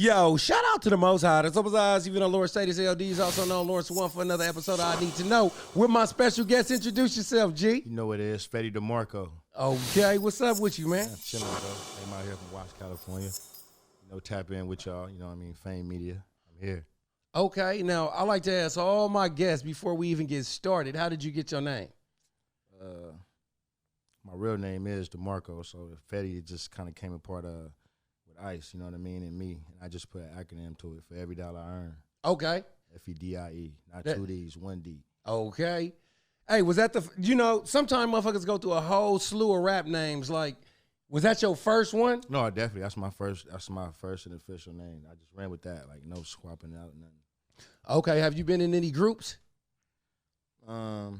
Yo, shout out to the Most High. That's up eyes, even though Lawrence Stadius LD is also known Lawrence One for another episode of I Need to Know. With my special guest, introduce yourself, G. You know what it is, Fedie DeMarco. Okay, what's up with you, man? I'm chilling, bro. I'm out here from Watts, California. You know, tap in with y'all. You know what I mean? Fame Media. I'm here. Okay, now I like to ask all my guests before we even get started, how did you get your name? My real name is DeMarco, so Fedie just kind of came apart with Ice, you know what I mean, and me. And I just put an acronym to it for every dollar I earn. Okay. Fedie, not two D's, one D. Okay. Hey, was that sometimes motherfuckers go through a whole slew of rap names. Like, was that your first one? No, definitely. That's my first and official name. I just ran with that, like no swapping out, nothing. Okay. Have you been in any groups? I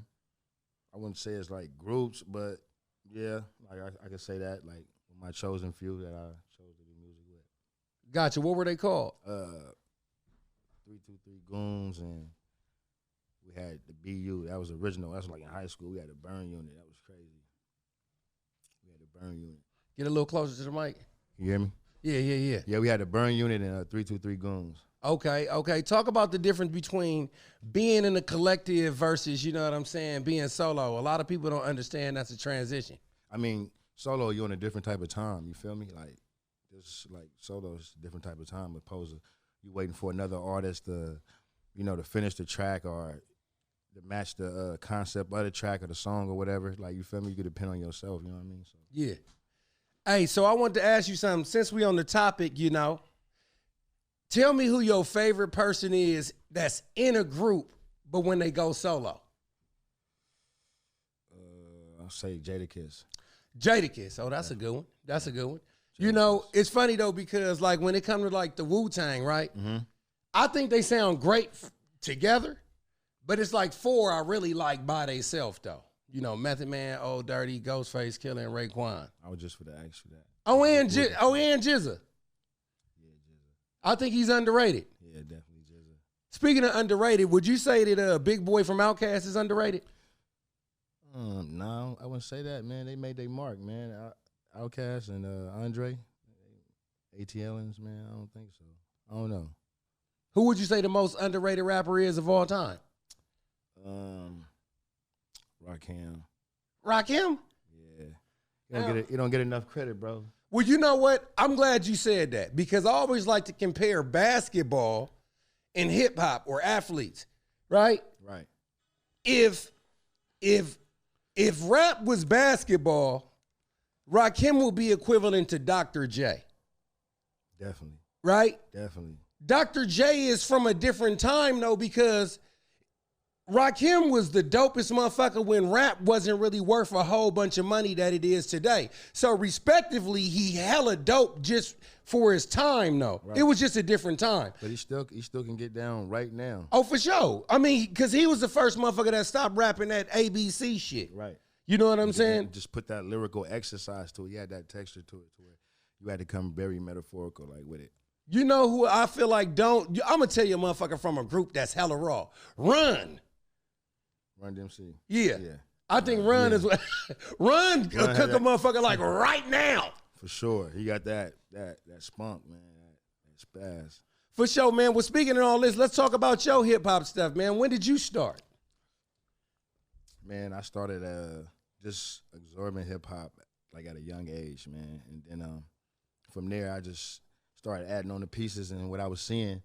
wouldn't say it's like groups, but yeah, like I could say that, like my chosen few that I chose to do music with. Gotcha. What were they called? 323 Goons, and we had the BU. That was original. That was like in high school. We had the burn unit. That was crazy. We had the burn unit. Get a little closer to the mic. You hear me? Yeah. Yeah, we had the burn unit and 323 Goons. Okay. Talk about the difference between being in a collective versus, you know what I'm saying, being solo. A lot of people don't understand that's a transition. I mean, solo, you're on a different type of time. You feel me? Like, this, like, solo is a different type of time opposed to you waiting for another artist to, you know, to finish the track or to match the concept of the track or the song or whatever. Like, you feel me? You could depend on yourself, you know what I mean? So. Yeah. Hey, so I wanted to ask you something. Since we on the topic, you know, tell me who your favorite person is that's in a group, but when they go solo. I'll say Jadakiss. Jadakiss. Oh, that's a good one. That's a good one. You know, it's funny, though, because, like, when it comes to, like, the Wu-Tang, right, I think they sound great together, but it's, like, four I really like by themselves, though. You know, Method Man, Old Dirty, Ghostface Killer, and Raekwon. I was just for the ask you that. And Jizza. Yeah, Jizza. I think he's underrated. Yeah, definitely Jizza. Speaking of underrated, would you say that Big Boy from Outkast is underrated? No, I wouldn't say that, man. They made their mark, man. Outkast and Andre, ATLians, man. I don't think so. I don't know. Who would you say the most underrated rapper is of all time? Rakim. Rakim? Yeah. You don't get enough credit, bro. Well, you know what? I'm glad you said that because I always like to compare basketball and hip hop or athletes, right? Right. If rap was basketball, Rakim will be equivalent to Dr. J. Definitely. Right? Definitely. Dr. J is from a different time, though, because Rakim was the dopest motherfucker when rap wasn't really worth a whole bunch of money that it is today. So, respectively, he hella dope just for his time, though. Right. It was just a different time. But he still can get down right now. Oh, for sure. I mean, because he was the first motherfucker that stopped rapping that ABC shit. Right. You know what I'm saying? Just put that lyrical exercise to it. You had that texture to it, to where you had to come very metaphorical, like, with it. You know who I feel like I'm going to tell you a motherfucker from a group that's hella raw. Run DMC. Yeah. I think Run is what Run could cook a motherfucker like right now. For sure. He got that spunk, man. That spaz. For sure, man. Well, speaking of all this, let's talk about your hip hop stuff, man. When did you start? Man, I started just absorbing hip hop like at a young age, man. And then from there I just started adding on the pieces and what I was seeing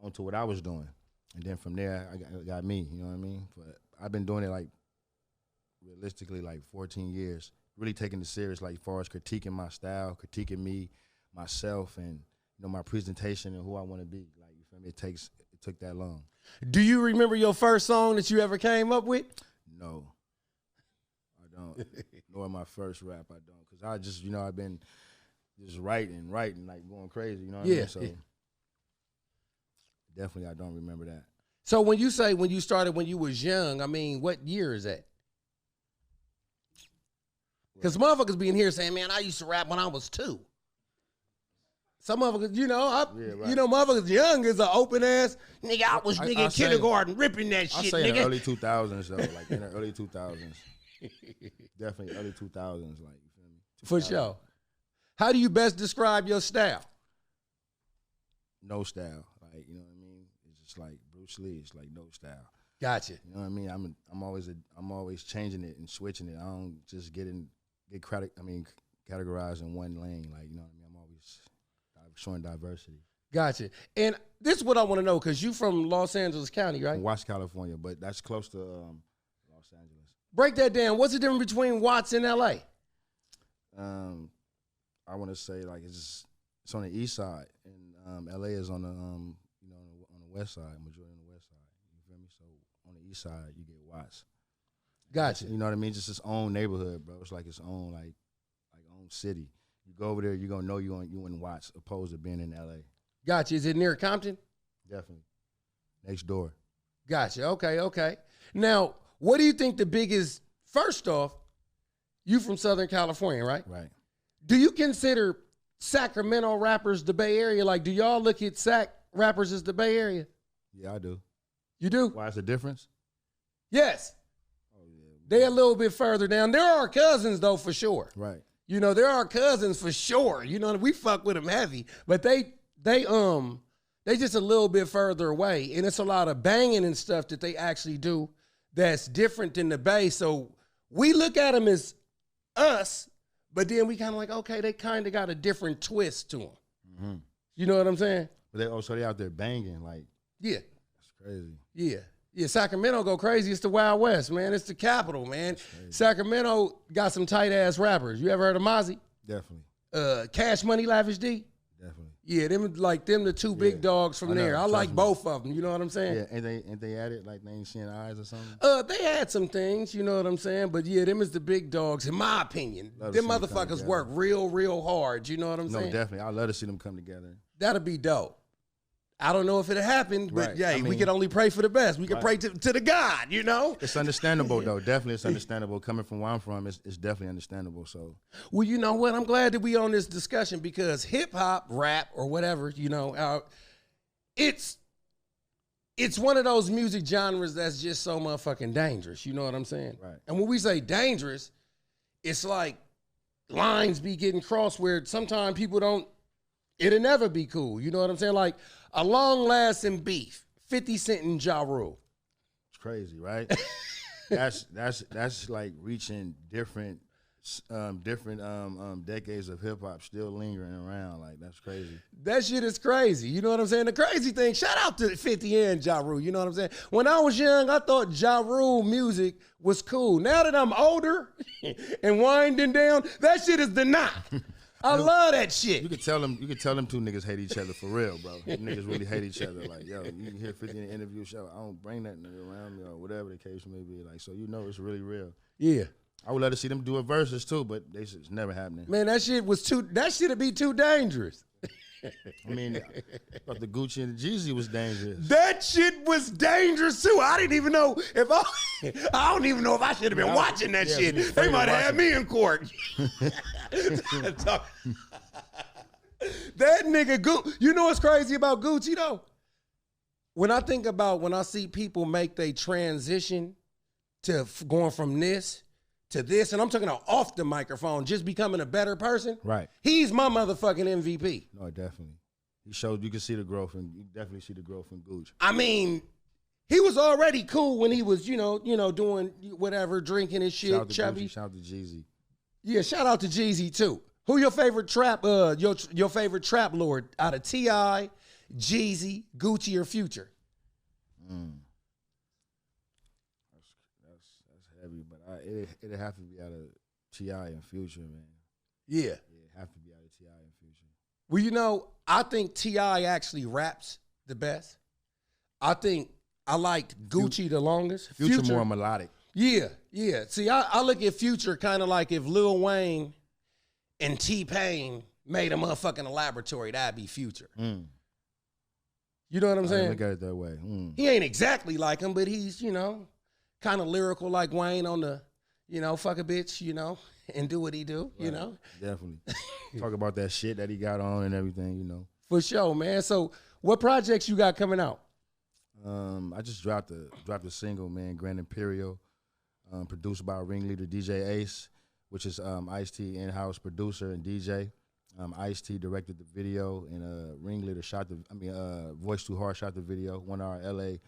onto what I was doing. And then from there I got me, you know what I mean? But I've been doing it like realistically like 14 years, really taking it serious, like as far as critiquing my style, critiquing me, myself, and you know my presentation and who I want to be. Like, you feel me? It took that long. Do you remember your first song that you ever came up with? No, I don't. Nor my first rap, I don't, because I just, you know, I've been just writing, like going crazy. You know what I mean? So definitely, I don't remember that. So when you say when you started when you was young, I mean, what year is that? Because motherfuckers being here saying, man, I used to rap when I was 2. Some motherfuckers, you know, you know, motherfuckers young is an open ass nigga. I was in kindergarten ripping that shit. I say nigga. In the early 2000s though, like in the early 2000s, definitely early 2000s, like, you feel me? For sure. How do you best describe your style? no style. Like, you know what I mean? It's just like Bruce Lee. It's like no style. Gotcha. You know what I mean? I'm always changing it and switching it. I don't just categorized in one lane. Like, you know what I mean? I'm always showing diversity. Gotcha. And this is what I want to know, because you from Los Angeles County, right? From Watts, California, but that's close to Los Angeles. Break that down. What's the difference between Watts and L.A.? I want to say like it's on the east side, and L.A. is on the on the west side, majority on the west side. You feel me? So on the east side, you get Watts. Gotcha. You know what I mean? Just its own neighborhood, bro. It's like its own like own city. You go over there, you gonna know you in Watts, opposed to being in L.A. Gotcha. Is it near Compton? Definitely. Next door. Gotcha. Okay. Now, what do you think the biggest, first off, you from Southern California, right? Right. Do you consider Sacramento rappers the Bay Area? Like, do y'all look at Sac rappers as the Bay Area? Yeah, I do. You do? Why is the difference? Yes. Oh, yeah. They're a little bit further down. There are cousins, though, for sure. Right. You know, there are cousins for sure. You know, we fuck with them heavy. But they just a little bit further away. And it's a lot of banging and stuff that they actually do that's different than the Bay. So we look at them as us, but then we kind of like, okay, they kind of got a different twist to them. Mm-hmm. You know what I'm saying? But they out there banging, like. Yeah. That's crazy. Yeah, Sacramento go crazy. It's the Wild West, man. It's the capital, man. Sacramento got some tight-ass rappers. You ever heard of Mozzie? Definitely. Cash Money, Lavish D? Definitely. Yeah, them the two big dogs from there. I like both of them. You know what I'm saying? Yeah, ain't they at it like they ain't seeing eyes or something? They had some things. You know what I'm saying? But yeah, them is the big dogs, in my opinion. Them motherfuckers work real hard. You know what I'm saying? No, definitely. I'd love to see them come together. That'll be dope. I don't know if it'll happen, but we can only pray for the best. We can pray to the God, you know? It's understandable, though. Definitely it's understandable. Coming from where I'm from, it's definitely understandable. So, well, you know what? I'm glad that we on this discussion, because hip-hop, rap, or whatever, you know, it's one of those music genres that's just so motherfucking dangerous. You know what I'm saying? Right. And when we say dangerous, it's like lines be getting crossed where sometimes people don't, it'll never be cool. You know what I'm saying? Like a long-lasting beef, 50 Cent and Ja Rule. It's crazy, right? that's like reaching different decades of hip hop still lingering around. Like, that's crazy. That shit is crazy. You know what I'm saying? The crazy thing, shout out to 50 and Ja Rule. You know what I'm saying? When I was young, I thought Ja Rule music was cool. Now that I'm older and winding down, that shit is the knot. I love that shit. You could tell them two niggas hate each other for real, bro. Them niggas really hate each other. Like, yo, you can hear 50 in the interview show. I don't bring that nigga around me or whatever the case may be. Like, so you know it's really real. Yeah. I would love to see them do a versus too, but it's never happening. Man, that shit'd be too dangerous. I mean, I thought the Gucci and the Jeezy was dangerous. That shit was dangerous too. I didn't even know if I don't even know if I should have been watching that shit. They might have had me in court. That nigga Gucci. You know what's crazy about Gucci though? When I see people make they transition to going from this to this, and I'm talking about off the microphone, just becoming a better person. Right. He's my motherfucking MVP. No, definitely. He showed you can see the growth, and you definitely see the growth in Gucci. I mean, he was already cool when he was, you know, doing whatever, drinking and shit, chubby. Shout out to Jeezy. Yeah, shout out to Jeezy too. Who your favorite trap? Your favorite trap lord out of T.I., Jeezy, Gucci, or Future? That's heavy, but it'd have to be out of T.I. and Future, man. Yeah. Yeah, it'd have to be out of T.I. and Future. Well, you know, I think T.I. actually raps the best. I think I liked Gucci the longest. Future more melodic. Yeah. See, I look at Future kind of like if Lil Wayne and T-Pain made a motherfucking laboratory, that'd be Future. You know what I'm saying? Look at it that way. He ain't exactly like him, but he's, you know, kind of lyrical like Wayne on the, you know, fuck a bitch, you know, and do what he do, you know? Definitely. Talk about that shit that he got on and everything, you know. For sure, man. So what projects you got coming out? I just dropped a single, man, Grand Imperial, produced by ringleader DJ Ace, which is Ice-T in-house producer and DJ. Ice-T directed the video, and Ringleader shot Voice Too Hard shot the video. One of our LA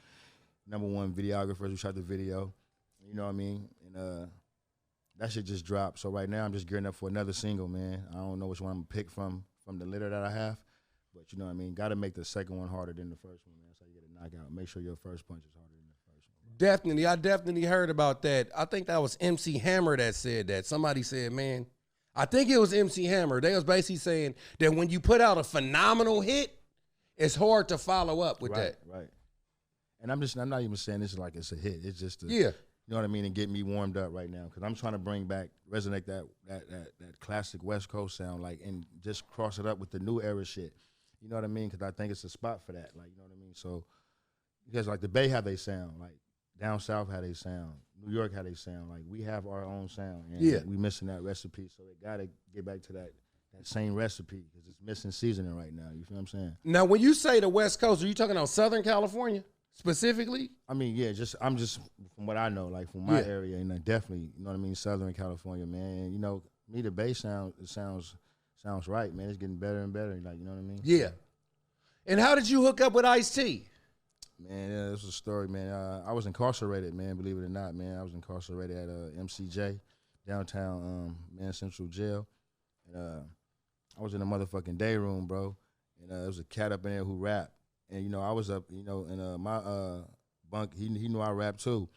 #1 videographers who shot the video. You know what I mean? And that shit just dropped. So right now I'm just gearing up for another single, man. I don't know which one I'm gonna pick from the litter that I have. But you know what I mean? Got to make the second one harder than the first one, man. That's how you get a knockout. Make sure your first punch is harder than the first one. Definitely. I definitely heard about that. I think that was MC Hammer that said that. Somebody said, man, I think it was MC Hammer. They was basically saying that when you put out a phenomenal hit, it's hard to follow up with that. Right. And I'm not even saying this like it's a hit. It's just yeah. You know what I mean? And get me warmed up right now because I'm trying to resonate that classic West Coast sound, like, and just cross it up with the new era shit. You know what I mean? Because I think it's a spot for that. Like, you know what I mean? So, because like the Bay have they sound, like down south how they sound, New York how they sound. Like we have our own sound, and we missing that recipe. So they gotta get back to that same recipe because it's missing seasoning right now. You feel what I'm saying? Now, when you say the West Coast, are you talking about Southern California specifically? I mean, yeah, I'm just from what I know, like from my area, and definitely, you know what I mean, Southern California, man. And, you know, me the Bay sounds right, man. It's getting better and better. Like, you know what I mean? Yeah. And how did you hook up with Ice-T? Man, yeah, this was a story, man. I was incarcerated, man, believe it or not, man. I was incarcerated at MCJ, downtown Man Central Jail. And I was in a motherfucking day room, bro. And there was a cat up in there who rapped. And, you know, I was up, you know, in my bunk. He knew I rapped, too.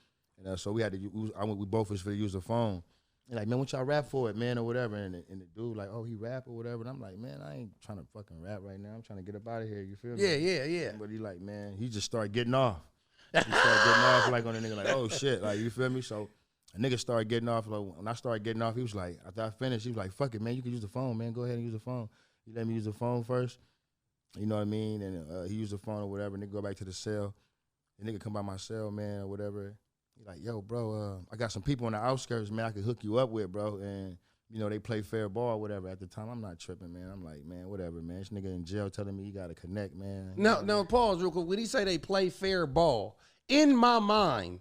And so we had to we both was for to use the phone. And like, man, what y'all rap for it, man, or whatever. And the dude like, oh, he rap or whatever. And I'm like, man, I ain't trying to fucking rap right now. I'm trying to get up out of here. You feel me? Yeah. But he like, man, he just started getting off. He started getting off like on a nigga like, oh, shit. Like, you feel me? So a nigga started getting off. Like, when I started getting off, he was like, after I finished, he was like, fuck it, man. You can use the phone, man. Go ahead and use the phone. He let me use the phone first. You know what I mean? And he used the phone or whatever. Nigga go back to the cell. The nigga come by my cell, man, or whatever. He like, yo, bro, I got some people on the outskirts, man, I could hook you up with, bro. And, you know, they play fair ball or whatever. At the time, I'm not tripping, man. I'm like, man, whatever, man. This nigga in jail telling me he got to connect, man. No, pause real quick. When he say they play fair ball, in my mind,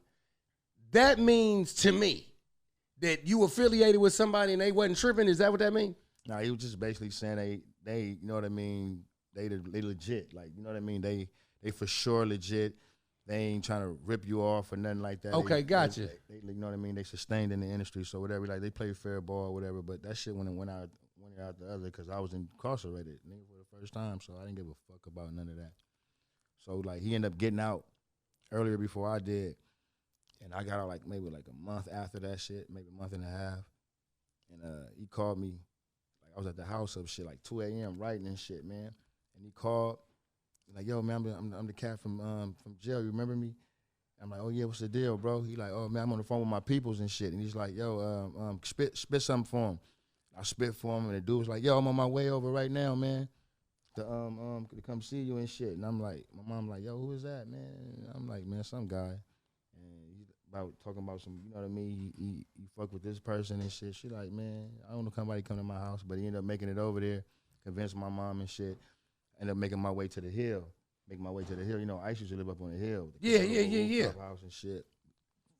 that means to me that you affiliated with somebody and they wasn't tripping. Is that what that means? Nah, he was just basically saying they you know what I mean, they legit. Like, you know what I mean? They for sure legit. They ain't trying to rip you off or nothing like that. Okay, gotcha. They you know what I mean? They sustained in the industry, so whatever. Like, they play fair ball or whatever, but that shit went out the other because I was incarcerated, nigga, for the first time, so I didn't give a fuck about none of that. So, like, he ended up getting out earlier before I did, and I got out, like, maybe, like, a month after that shit, maybe a month and a half, and he called me. Like, I was at the house of shit, like, 2 a.m. writing and shit, man, and he called. Like, yo, man, I'm the cat from jail. You remember me? I'm like, oh, yeah, what's the deal, bro? He like, oh, man, I'm on the phone with my peoples and shit. And he's like, yo, spit something for him. I spit for him, and the dude was like, yo, I'm on my way over right now, man, to come see you and shit. And I'm like, my mom like, yo, who is that, man? And I'm like, man, some guy. And he's talking about some, you know what I mean? He fuck with this person and shit. She like, man, I don't know somebody come to my house, but he ended up making it over there, convinced my mom and shit. Ended up making my way to the hill. You know, Ice used to live up on the hill. Yeah. Clubhouse and shit.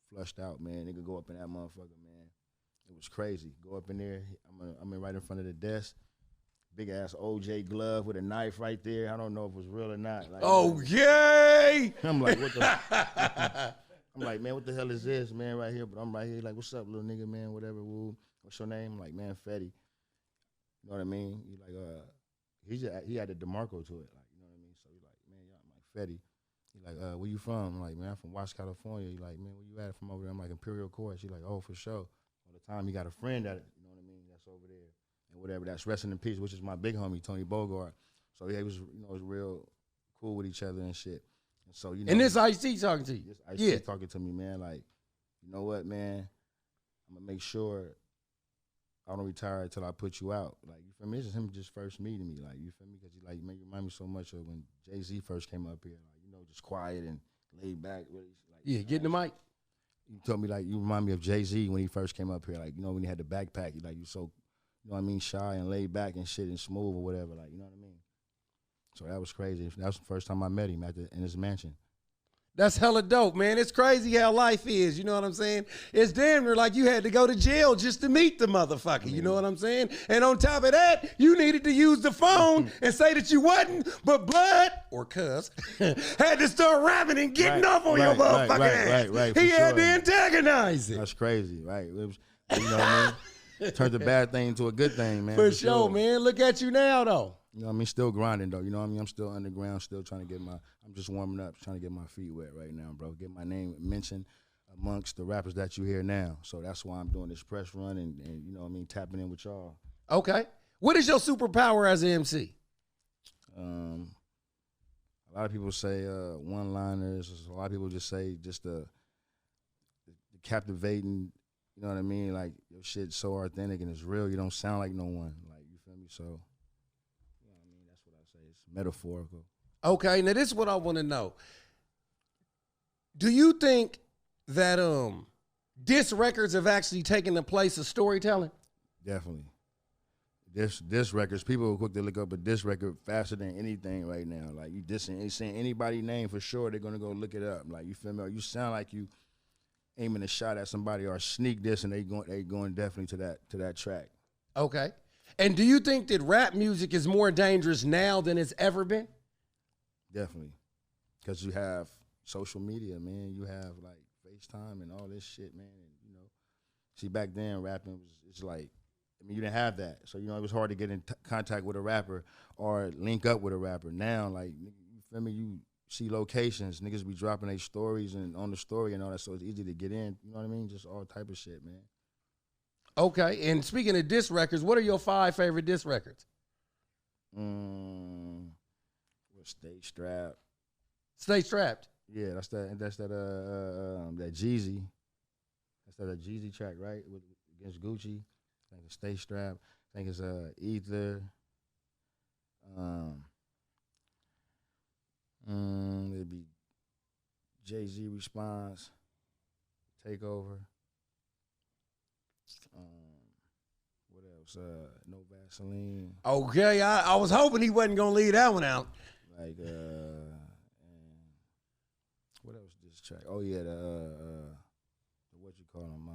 Flushed out, man. Nigga go up in that motherfucker, man. It was crazy. Go up in there. I'm in right in front of the desk. Big ass OJ glove with a knife right there. I don't know if it was real or not. Like, okay. I'm like, what the? I'm like, man, what the hell is this, man, right here? But I'm right here, like, what's up, little nigga, man, whatever, woo. What's your name? I'm like, man, Fedie. You know what I mean? He like, he had the DeMarco to it, like, you know what I mean? So he's like, man, I'm like, Fedie. He like, where you from? I'm like, man, I'm from Watts, California. He like, man, where you at from over there? I'm like, Imperial Court. He like, oh, for sure. All the time, he got a friend that, you know what I mean, that's over there. And whatever, that's resting in peace, which is my big homie, Tony Bogart. So yeah, he was, you know, it was real cool with each other and shit. And so, you know. And this Ice-T talking to you? This Ice-T talking to me, man, like, you know what, man? I'm going to make sure I don't retire until I put you out. Like, you feel me? This is him just first meeting me. Like, you feel me? Because he like, man, you remind me so much of when Jay-Z first came up here. Like, you know, just quiet and laid back. Really, like, get in the mic. You told me, like, you remind me of Jay-Z when he first came up here. Like, you know, when he had the backpack. Like, you so, you know what I mean, shy and laid back and shit and smooth or whatever. Like, you know what I mean? So that was crazy. That was the first time I met him in his mansion. That's hella dope, man. It's crazy how life is. You know what I'm saying? It's damn near like you had to go to jail just to meet the motherfucker. You know what I'm saying? And on top of that, you needed to use the phone and say that you wasn't, but blood or cuz had to start rapping and getting off on your motherfucking ass. Right. He had to antagonize it. That's crazy, right? It was, you know what I mean? Turned a bad thing into a good thing, man. For sure, man. Look at you now, though. You know what I mean? Still grinding, though. You know what I mean? I'm still underground, still trying to get I'm just warming up, trying to get my feet wet right now, bro. Get my name mentioned amongst the rappers that you hear now. So that's why I'm doing this press run and you know what I mean, tapping in with y'all. Okay. What is your superpower as an MC? A lot of people say one-liners. A lot of people just say just the captivating, you know what I mean? Like, your shit's so authentic and it's real. You don't sound like no one. Like, you feel me? So, metaphorical. Okay, now this is what I want to know. Do you think that diss records have actually taken the place of storytelling? Definitely. Diss records, people are quick to look up a diss record faster than anything right now. Like, you dissing, saying anybody's name for sure, they're gonna go look it up. Like, you feel me? Or you sound like you aiming a shot at somebody or sneak diss, and they going definitely to that track. Okay. And do you think that rap music is more dangerous now than it's ever been? Definitely. Because you have social media, man. You have, like, FaceTime and all this shit, man. And, you know, see, back then, rapping it's like, I mean, you didn't have that. So, you know, it was hard to get in contact with a rapper or link up with a rapper. Now, like, you feel me? You see locations. Niggas be dropping their stories and on the story and all that, so it's easy to get in. You know what I mean? Just all type of shit, man. Okay, and speaking of diss records, what are your 5 favorite diss records? Stay Strapped. Stay Strapped. Yeah, that's that Jeezy. That's that Jeezy track, right? Against Gucci. I think it's Stay Strapped. I think it's Ether. It'd be Jay-Z Response. Takeover. What else? No Vaseline. Okay, I was hoping he wasn't gonna leave that one out. Like and what else? This track? Oh yeah, the what you call him?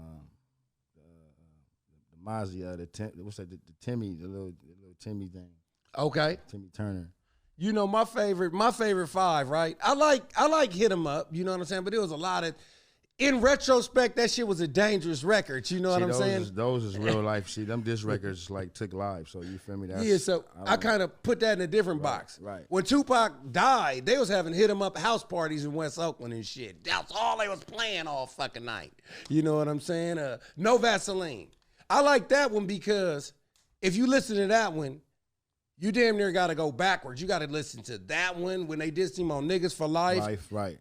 The Mozzie, what's that? The Timmy, the little Timmy thing. Okay, Timmy Turner. You know my favorite 5, right? I like Hit 'Em Up. You know what I'm saying? But there was a lot of. In retrospect, that shit was a dangerous record. You know what I'm saying? Those is real life. See, them diss records like took lives. So you feel me? Yeah. So I kind of put that in a different box. Right. When Tupac died, they was having Hit 'Em Up house parties in West Oakland and shit. That's all they was playing all fucking night. You know what I'm saying? No Vaseline. I like that one because if you listen to that one, you damn near got to go backwards. You got to listen to that one when they dissed him on Niggas for Life. Right.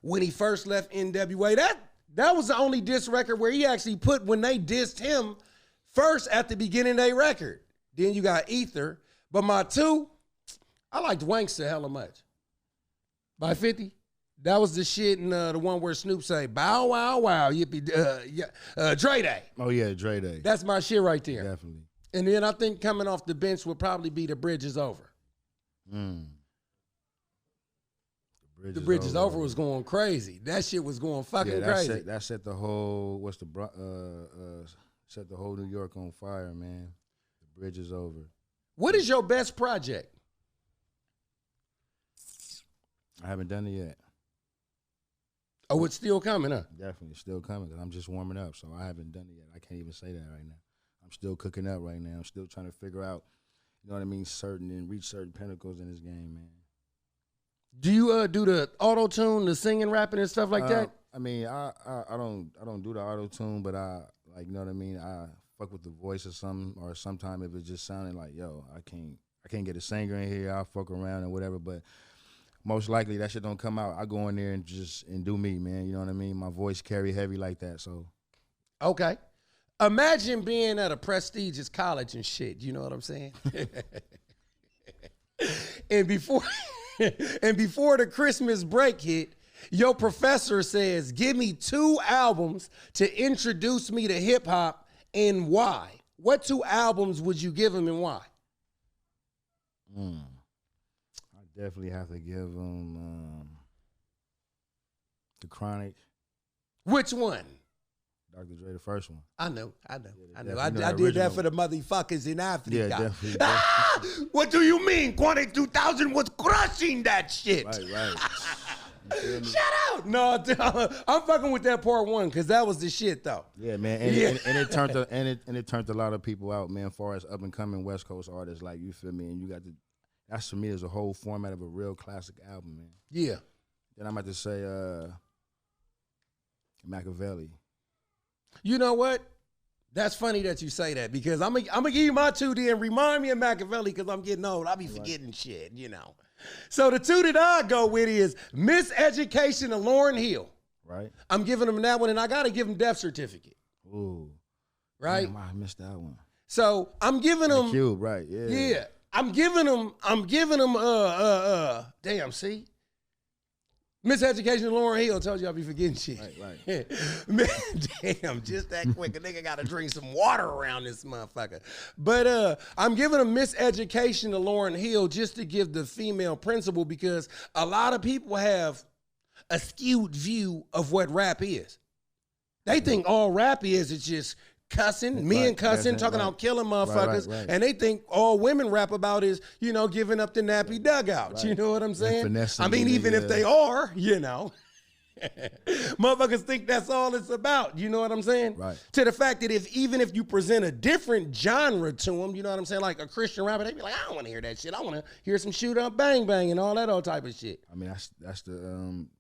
When he first left NWA, that was the only diss record where he actually put when they dissed him first at the beginning of their record. Then you got Ether. But my 2, I liked Wanksta hella much. By 50. That was the shit in the one where Snoop say, bow, wow, wow, yippee, Dre Day. Oh, yeah, Dre Day. That's my shit right there. Definitely. And then I think coming off the bench would probably be The Bridge Is Over. The Bridge Is Over was going crazy. That shit was going fucking crazy. That set the whole set the whole New York on fire, man. The Bridge Is Over. What is your best project? I haven't done it yet. Oh, it's still coming, huh? Definitely, it's still coming. I'm just warming up, so I haven't done it yet. I can't even say that right now. I'm still cooking up right now. I'm still trying to figure out, you know what I mean, reach certain pinnacles in this game, man. Do you do the auto-tune, the singing, rapping, and stuff like that? I mean, I don't do the auto-tune, but I like, you know what I mean. I fuck with the voice or something, or sometime if it's just sounding like, yo, I can't get a singer in here. I'll fuck around and whatever, but most likely that shit don't come out. I go in there and do me, man. You know what I mean. My voice carry heavy like that, so. Okay. Imagine being at a prestigious college and shit. You know what I'm saying? and before the Christmas break hit, your professor says, give me 2 albums to introduce me to hip hop and why. What 2 albums would you give him and why? I definitely have to give him The Chronic. Which one? Dr. Dre, the first one. I know. Yeah, I did that for the motherfuckers in Africa. Yeah, definitely. Ah! What do you mean? Quantity 2000 was crushing that shit. Right. Shut up. No, I'm fucking with that part one because that was the shit though. Yeah, man. And it turned a lot of people out, man, as far as up and coming West Coast artists, like, you feel me? And you got that's for me is a whole format of a real classic album, man. Yeah. Then I'm about to say Machiavelli. You know what? That's funny that you say that because I'm gonna give you my 2 then. Remind me of Machiavelli because I'm getting old. I be forgetting shit, you know. So the 2 that I go with is Miseducation of Lauryn Hill. Right. I'm giving him that one, and I gotta give him death certificate. Ooh. Right. Damn, I missed that one. So I'm giving him Cube, right? Yeah. Yeah. I'm giving him damn, see? Miseducation of Lauryn Hill. Told you I'll be forgetting shit. Right. Man, damn, just that quick. A nigga gotta drink some water around this motherfucker. But I'm giving him Miseducation of Lauryn Hill just to give the female principle because a lot of people have a skewed view of what rap is. They think all rap is just cussing, men cussing, talking about killing motherfuckers, right. and they think all women rap about is, you know, giving up the nappy dugouts. Right. You know what I'm saying? I mean, even if they are, you know, motherfuckers think that's all it's about. You know what I'm saying? Right. To the fact that even if you present a different genre to them, you know what I'm saying, like a Christian rapper, they be like, I don't want to hear that shit. I want to hear some shoot up, bang bang, and all that old type of shit. I mean, that's the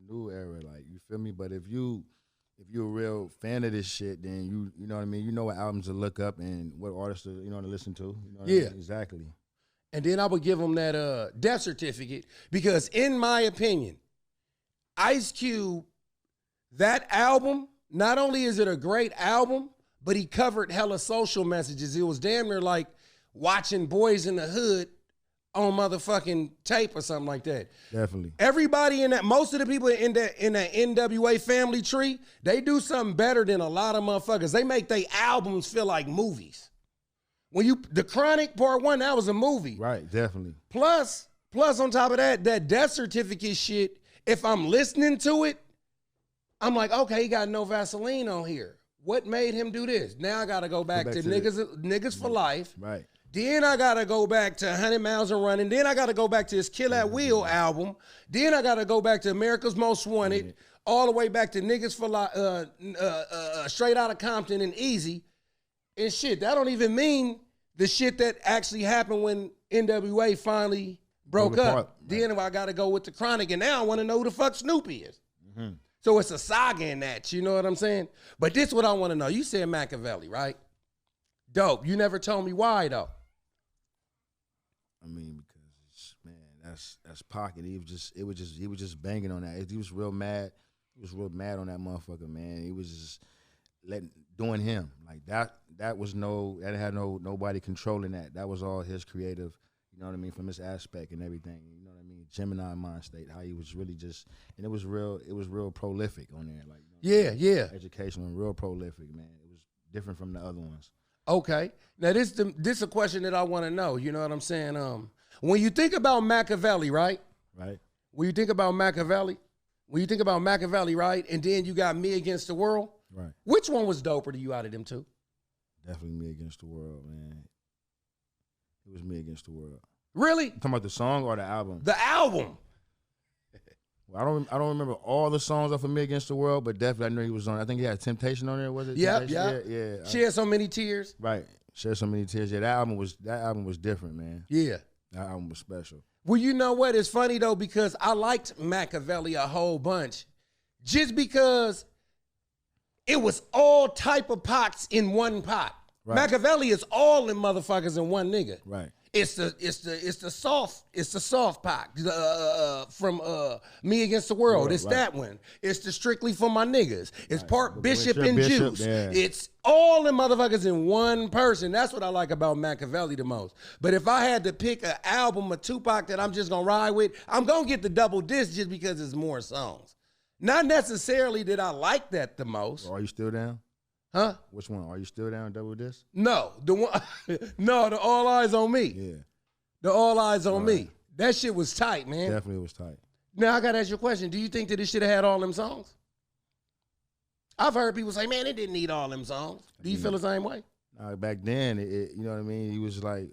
new era, like, you feel me? But if you're a real fan of this shit, then you know what I mean? You know what albums to look up and what artists to, to listen to. You know what I mean? Exactly. And then I would give them that death certificate because in my opinion, Ice Cube, that album, not only is it a great album, but he covered hella social messages. It was damn near like watching Boys in the Hood on motherfucking tape or something like that. Definitely. Everybody in that, most of the people in that NWA family tree, they do something better than a lot of motherfuckers. They make their albums feel like movies. The Chronic Part 1, that was a movie. Right, definitely. Plus on top of that death certificate shit, if I'm listening to it, I'm like, okay, he got no Vaseline on here. What made him do this? Now I gotta go back to Niggas for Life. Right. Then I gotta go back to 100 Miles and Running. Then I gotta go back to his Kill at Will album. Then I gotta go back to America's Most Wanted, all the way back to Niggas for Life, Straight Outta Compton and Easy. And shit, that don't even mean the shit that actually happened when NWA finally broke up. Then I gotta go with the Chronic, and now I wanna know who the fuck Snoopy is. Mm-hmm. So it's a saga in that, you know what I'm saying? But this is what I wanna know. You said Machiavelli, right? Dope. You never told me why though. I mean, because that's Pocket. He was just banging on that. He was real mad. He was real mad on that motherfucker, man. He was just doing him like that. That had nobody controlling that. That was all his creative. You know what I mean, from his aspect and everything. You know what I mean, Gemini mind state. How he was really just, and it was real prolific on there. Like, yeah, educational and real prolific, man. It was different from the other ones. Okay. Now this is a question that I want to know. You know what I'm saying? When you think about Machiavelli, right? Right. When you think about Machiavelli, right? And then you got Me Against the World. Right. Which one was doper to you out of them two? Definitely Me Against the World, man. It was Me Against the World. Really? You talking about the song or the album? The album. Well, I don't remember all the songs off of Me Against the World, but definitely I know he was on. I think he had Temptation on there. Was it? Yeah. Shed So Many Tears. Right. Shed So Many Tears. Yeah, that album was different, man. Yeah. That album was special. Well, you know what? It's funny though because I liked Machiavelli a whole bunch, just because it was all type of pots in one pot. Right. Machiavelli is all them motherfuckers in one nigga. Right. It's the soft pot from Me Against the World. Right, it's that one. It's the Strictly for My Niggas. It's part Bishop and Bishop, Juice. yeah. It's all them motherfuckers in one person. That's what I like about Machiavelli the most. But if I had to pick an album of Tupac that I'm just gonna ride with, I'm gonna get the double disc just because it's more songs. Not necessarily that I like that the most. Are you still down? Huh? Which one? Are you still down double disc? No, the one. No, the All Eyes on Me. Yeah. The All Eyes on Me. That shit was tight, man. Definitely was tight. Now, I got to ask you a question. Do you think that it should have had all them songs? I've heard people say, man, it didn't need all them songs. Do you feel the same way? Back then, you know what I mean? He was like,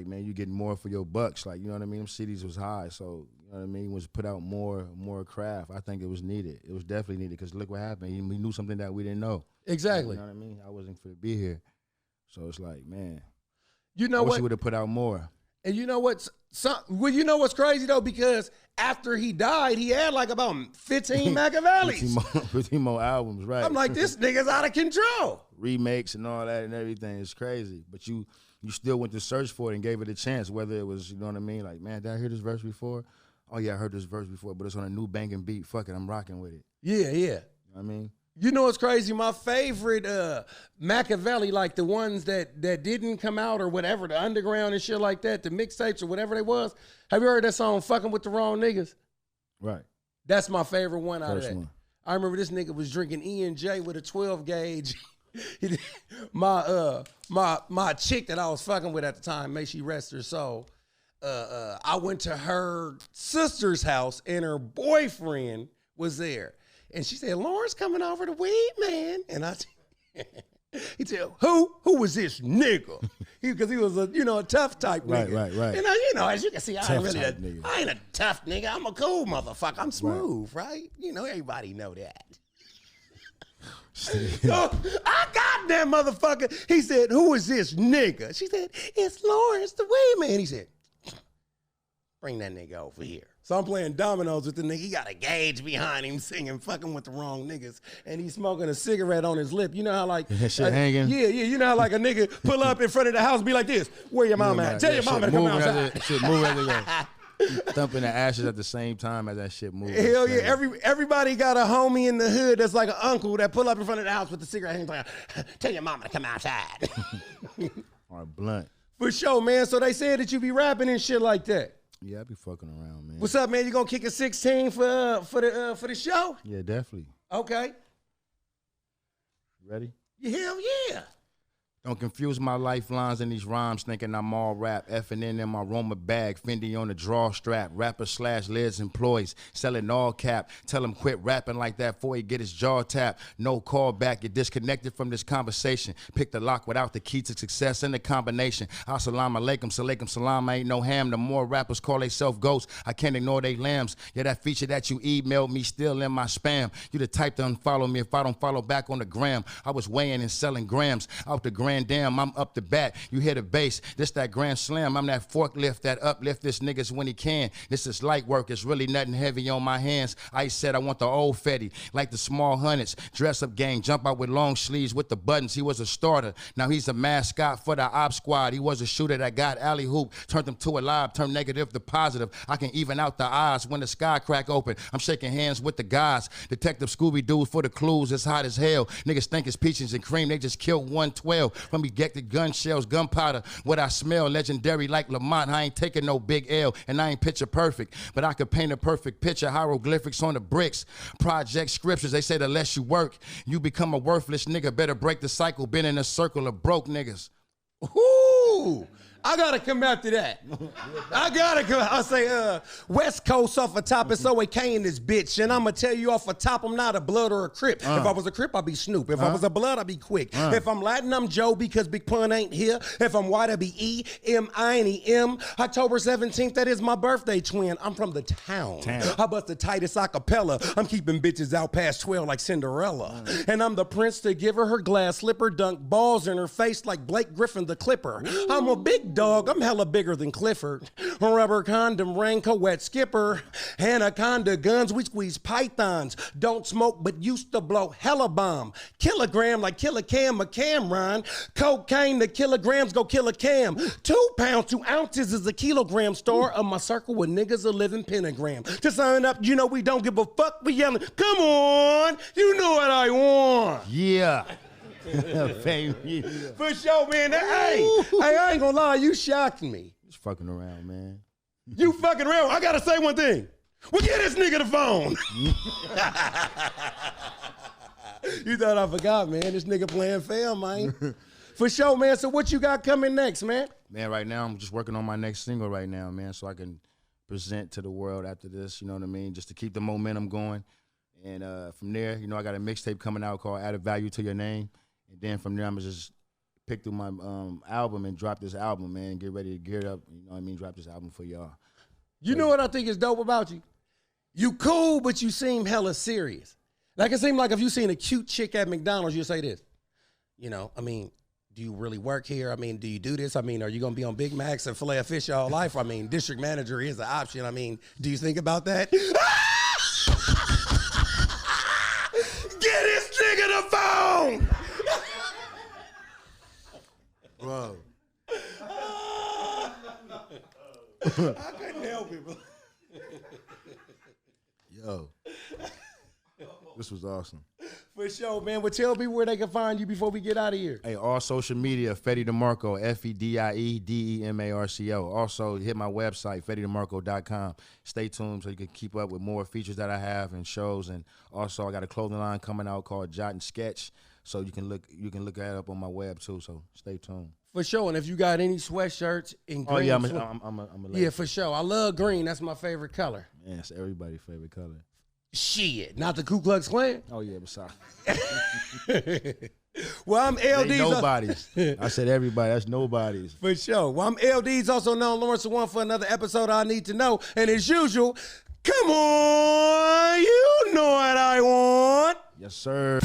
man, you getting more for your bucks. Like, you know what I mean? Them cities was high. So, you know what I mean? He was put out more craft. I think it was needed. It was definitely needed because look what happened. He knew something that we didn't know. Exactly. You know what I mean? I wasn't going to be here. So it's like, man. You know I wish what? he would have put out more. And you know what's you know what's crazy though, because after he died, he had like about 15 Machiavellis. 15 more albums, right? I'm like, this nigga's out of control. Remakes and all that and everything. It's crazy. But you still went to search for it and gave it a chance, whether it was, you know what I mean? Like, man, did I hear this verse before? Oh yeah, I heard this verse before, but it's on a new banging beat. Fuck it, I'm rocking with it. Yeah. You know what I mean? You know what's crazy? My favorite Machiavelli, like the ones that didn't come out or whatever, the underground and shit like that, the mixtapes or whatever they was. Have you heard that song, Fucking With the Wrong Niggas? Right. That's my favorite one out First of that. one. I remember this nigga was drinking E&J with a 12 gauge. my chick that I was fucking with at the time, may she rest her soul, I went to her sister's house and her boyfriend was there. And she said, Lawrence coming over to weed, man. And he said, who was this nigga? Because he was a tough type nigga. Right. And as you can see, I I ain't a tough nigga. I'm a cool motherfucker. I'm smooth, right? You know, everybody know that. So I got that motherfucker. He said, who is this nigga? She said, it's Lawrence the weed man. He said, bring that nigga over here. So I'm playing dominoes with the nigga. He got a gauge behind him singing Fucking With the Wrong Niggas. And he's smoking a cigarette on his lip. You know how like... shit hanging? Yeah. You know how like a nigga pull up in front of the house and be like this. Where your mama at? Tell your mama to come outside. Shit move as it go. Thumping the ashes at the same time as that shit moves. Hell yeah. Everybody got a homie in the hood that's like an uncle that pull up in front of the house with the cigarette hanging like, tell your mama to come outside. Or blunt. For sure, man. So they said that you be rapping and shit like that. Yeah, I be fucking around, man. What's up, man? You gonna kick a 16 for the show? Yeah, definitely. Okay. Ready? Hell yeah. Don't confuse my lifelines in these rhymes thinking I'm all rap. Effing in my Roma bag, Fendi on the draw strap. Rapper / lids employees, selling all cap. Tell him quit rapping like that before he get his jaw tapped. No call back, you're disconnected from this conversation. Pick the lock without the key to success in the combination. Assalamu alaikum, salaikum salam, I ain't no ham. The more rappers call they self ghosts, I can't ignore they lambs. Yeah, that feature that you emailed me still in my spam. You the type to unfollow me if I don't follow back on the gram. I was weighing and selling grams out the gram. Damn, I'm up the bat. You hear the bass. This that grand slam. I'm that forklift that uplift this niggas when he can. This is light work. It's really nothing heavy on my hands. I said I want the old Fedie, like the small hundreds. Dress up gang, jump out with long sleeves with the buttons. He was a starter. Now he's a mascot for the op squad. He was a shooter that got alley hoop, turned him to a live, turned negative to positive. I can even out the odds when the sky crack open. I'm shaking hands with the guys. Detective Scooby-Doo for the clues. It's hot as hell. Niggas think it's peaches and cream. They just killed 112 from ejected gun shells, gunpowder. What I smell, legendary like Lamont. I ain't taking no big L, and I ain't picture perfect, but I could paint a perfect picture. Hieroglyphics on the bricks, project scriptures. They say the less you work, you become a worthless nigga. Better break the cycle. Been in a circle of broke niggas. Ooh. I gotta come after that. I say, West Coast off the top, it's OAK in this bitch. And I'ma tell you off the top, I'm not a blood or a Crip. If I was a Crip, I'd be Snoop. If I was a blood, I'd be Quick. If I'm Latin, I'm Joe because Big Pun ain't here. If I'm white, I'd be E-M-I-N-E-M. October 17th, that is my birthday twin. I'm from the town. I bust the tightest acapella. I'm keeping bitches out past 12 like Cinderella. And I'm the prince to give her glass slipper, dunk balls in her face like Blake Griffin the Clipper. I'm a big dog, I'm hella bigger than Clifford. Rubber condom, raincoat, wet skipper. Anaconda guns, we squeeze pythons. Don't smoke, but used to blow hella bomb. Kilogram like Killicam, a Cameron. Cocaine, the kilograms go kill a cam. 2 pounds, 2 ounces is a kilogram. Store of my circle with niggas a living pentagram. To sign up, you know we don't give a fuck. We yelling, come on, you know what I want. Yeah. For sure, man. Hey, I ain't gonna lie, you shocked me. Just fucking around, man. You fucking around. I gotta say one thing. Well, get this nigga the phone. You thought I forgot, man. This nigga playing fair, man. For sure, man. So what you got coming next, man? Man, right now I'm just working on my next single right now, man, so I can present to the world after this, you know what I mean? Just to keep the momentum going. And from there, you know, I got a mixtape coming out called Added Value to Your Name. And then from there, I'm going to just pick through my album and drop this album, man. Get ready to gear up, you know what I mean? Drop this album for y'all. You know what I think is dope about you? You cool, but you seem hella serious. Like, it seems like if you seen a cute chick at McDonald's, you'll say this. You know, I mean, do you really work here? I mean, do you do this? I mean, are you going to be on Big Macs and filet of fish all life? I mean, district manager is an option. I mean, do you think about that? Get this nigga the phone! Bro. I couldn't help it, bro. Yo. This was awesome. For sure, man. Well, tell people where they can find you before we get out of here. Hey, all social media, Fedie DeMarco, FEDIEDEMARCO. Also, hit my website, FedieDeMarco.com. Stay tuned so you can keep up with more features that I have and shows. And also, I got a clothing line coming out called Jot and Sketch. So you can look that up on my web too. So stay tuned. For sure. And if you got any sweatshirts in green. Oh yeah, I'm a yeah, for sure. I love green. That's my favorite color. Man, it's everybody's favorite color. Shit, not the Ku Klux Klan? Oh yeah, but sorry. Well, I'm LD's. Nobody's. I said everybody. That's nobody's. For sure. Well, I'm LD's, also known Lawrence the One, for another episode of I Need to Know. And as usual, come on, you know what I want. Yes, sir.